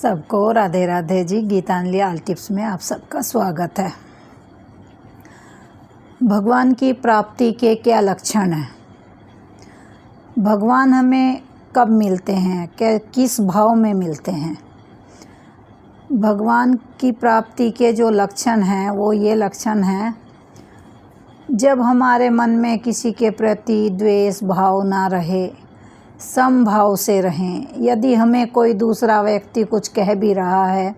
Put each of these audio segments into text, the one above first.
सबको राधे राधे जी। गीतांजलि आल टिप्स में आप सबका स्वागत है। भगवान की प्राप्ति के क्या लक्षण हैं? भगवान हमें कब मिलते हैं, किस भाव में मिलते हैं? भगवान की प्राप्ति के जो लक्षण हैं वो ये लक्षण हैं, जब हमारे मन में किसी के प्रति द्वेष भाव ना रहे, समभाव से रहें। यदि हमें कोई दूसरा व्यक्ति कुछ कह भी रहा है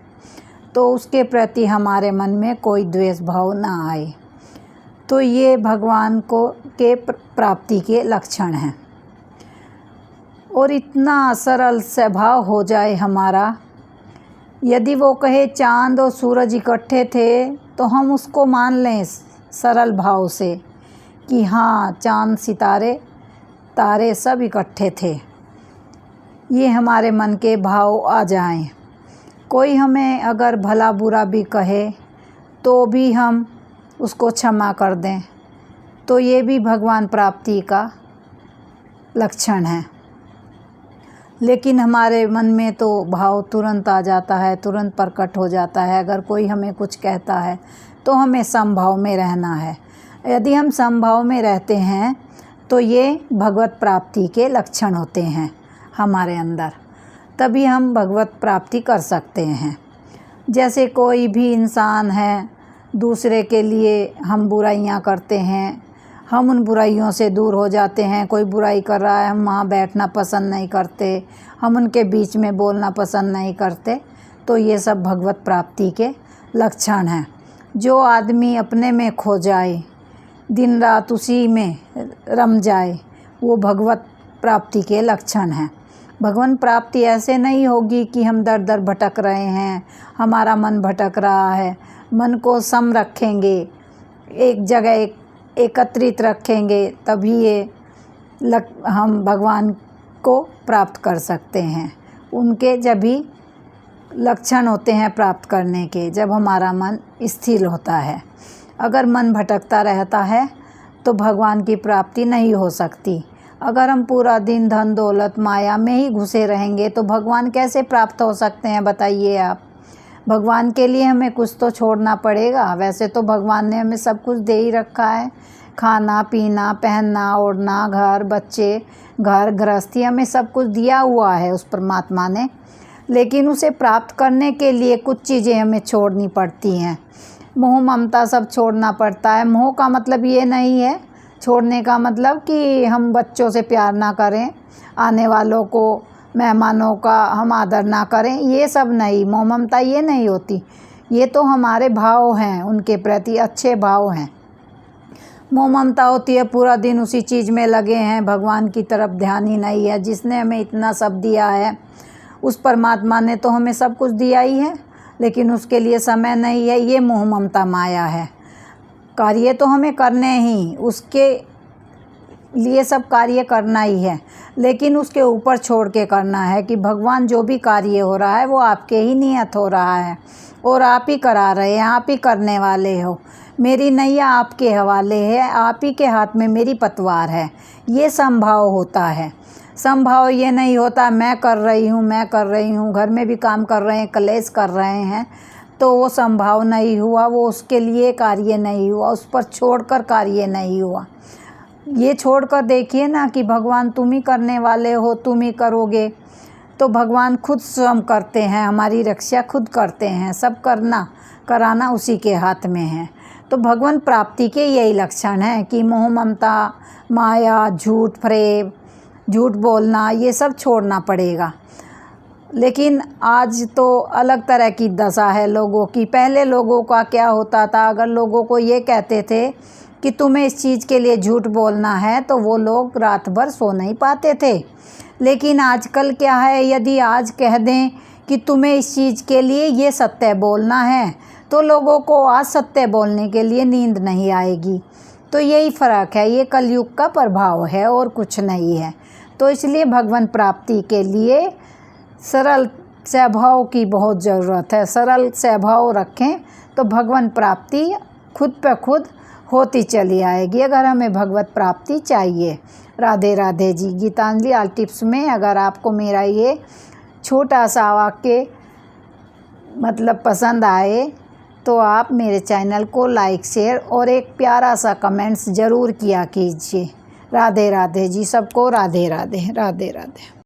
तो उसके प्रति हमारे मन में कोई द्वेष भाव ना आए, तो ये भगवान को के प्राप्ति के लक्षण हैं। और इतना सरल स्वभाव हो जाए हमारा, यदि वो कहे चांद और सूरज इकट्ठे थे तो हम उसको मान लें सरल भाव से कि हाँ, चांद सितारे तारे सब इकट्ठे थे। ये हमारे मन के भाव आ जाएं। कोई हमें अगर भला बुरा भी कहे तो भी हम उसको क्षमा कर दें, तो ये भी भगवान प्राप्ति का लक्षण है। लेकिन हमारे मन में तो भाव तुरंत आ जाता है, तुरंत प्रकट हो जाता है। अगर कोई हमें कुछ कहता है तो हमें समभाव में रहना है। यदि हम समभाव में रहते हैं तो ये भगवत प्राप्ति के लक्षण होते हैं हमारे अंदर, तभी हम भगवत प्राप्ति कर सकते हैं। जैसे कोई भी इंसान है, दूसरे के लिए हम बुराइयां करते हैं, हम उन बुराइयों से दूर हो जाते हैं। कोई बुराई कर रहा है, हम वहाँ बैठना पसंद नहीं करते, हम उनके बीच में बोलना पसंद नहीं करते, तो ये सब भगवत प्राप्ति के लक्षण हैं। जो आदमी अपने में खो जाए, दिन रात उसी में रम जाए, वो भगवत प्राप्ति के लक्षण हैं। भगवान प्राप्ति ऐसे नहीं होगी कि हम दर दर भटक रहे हैं, हमारा मन भटक रहा है। मन को सम रखेंगे, एक जगह एकत्रित रखेंगे, तभी ये हम भगवान को प्राप्त कर सकते हैं। उनके जब भी लक्षण होते हैं प्राप्त करने के, जब हमारा मन स्थिर होता है। अगर मन भटकता रहता है तो भगवान की प्राप्ति नहीं हो सकती। अगर हम पूरा दिन धन दौलत माया में ही घुसे रहेंगे तो भगवान कैसे प्राप्त हो सकते हैं, बताइए आप। भगवान के लिए हमें कुछ तो छोड़ना पड़ेगा। वैसे तो भगवान ने हमें सब कुछ दे ही रखा है, खाना पीना, पहनना ओढ़ना, घर बच्चे, घर गृहस्थी, हमें सब कुछ दिया हुआ है उस परमात्मा ने। लेकिन उसे प्राप्त करने के लिए कुछ चीज़ें हमें छोड़नी पड़ती हैं। मोह ममता सब छोड़ना पड़ता है। मोह का मतलब ये नहीं है, छोड़ने का मतलब कि हम बच्चों से प्यार ना करें, आने वालों को, मेहमानों का हम आदर ना करें, ये सब नहीं। मोह ममता ये नहीं होती, ये तो हमारे भाव हैं, उनके प्रति अच्छे भाव हैं। मोह ममता होती है पूरा दिन उसी चीज़ में लगे हैं, भगवान की तरफ ध्यान ही नहीं है। जिसने हमें इतना सब दिया है, उस परमात्मा ने तो हमें सब कुछ दिया ही है, लेकिन उसके लिए समय नहीं है। ये मोह ममता माया है। कार्य तो हमें करने ही, उसके लिए सब कार्य करना ही है, लेकिन उसके ऊपर छोड़ के करना है कि भगवान जो भी कार्य हो रहा है वो आपके ही नियत हो रहा है और आप ही करा रहे हैं, आप ही करने वाले हो। मेरी नैया आपके हवाले है, आप ही के हाथ में मेरी पतवार है। ये संभाव होता है। संभाव ये नहीं होता मैं कर रही हूँ, घर में भी काम कर रहे हैं, कलेश कर रहे हैं, तो वो संभाव नहीं हुआ, वो उसके लिए कार्य नहीं हुआ, उस पर छोड़कर कार्य नहीं हुआ। ये छोड़कर देखिए ना कि भगवान तुम ही करने वाले हो, तुम ही करोगे, तो भगवान खुद स्वयं करते हैं, हमारी रक्षा खुद करते हैं। सब करना कराना उसी के हाथ में है। तो भगवान प्राप्ति के यही लक्षण हैं कि मोह ममता माया, झूठ फरेब, झूठ बोलना, ये सब छोड़ना पड़ेगा। लेकिन आज तो अलग तरह की दशा है लोगों की। पहले लोगों का क्या होता था, अगर लोगों को ये कहते थे कि तुम्हें इस चीज़ के लिए झूठ बोलना है तो वो लोग रात भर सो नहीं पाते थे। लेकिन आजकल क्या है, यदि आज कह दें कि तुम्हें इस चीज़ के लिए ये सत्य बोलना है तो लोगों को आज सत्य बोलने के लिए नींद नहीं आएगी। तो यही फ़र्क है, ये कलयुग का प्रभाव है और कुछ नहीं है। तो इसलिए भगवान प्राप्ति के लिए सरल स्वभाव की बहुत ज़रूरत है। सरल स्वभाव रखें तो भगवान प्राप्ति खुद पे खुद होती चली आएगी, अगर हमें भगवत प्राप्ति चाहिए। राधे राधे जी। गीतांजलि आल टिप्स में अगर आपको मेरा ये छोटा सा वाक्य मतलब पसंद आए तो आप मेरे चैनल को लाइक शेयर और एक प्यारा सा कमेंट्स ज़रूर किया कीजिए। राधे राधे जी, सबको राधे राधे, राधे राधे।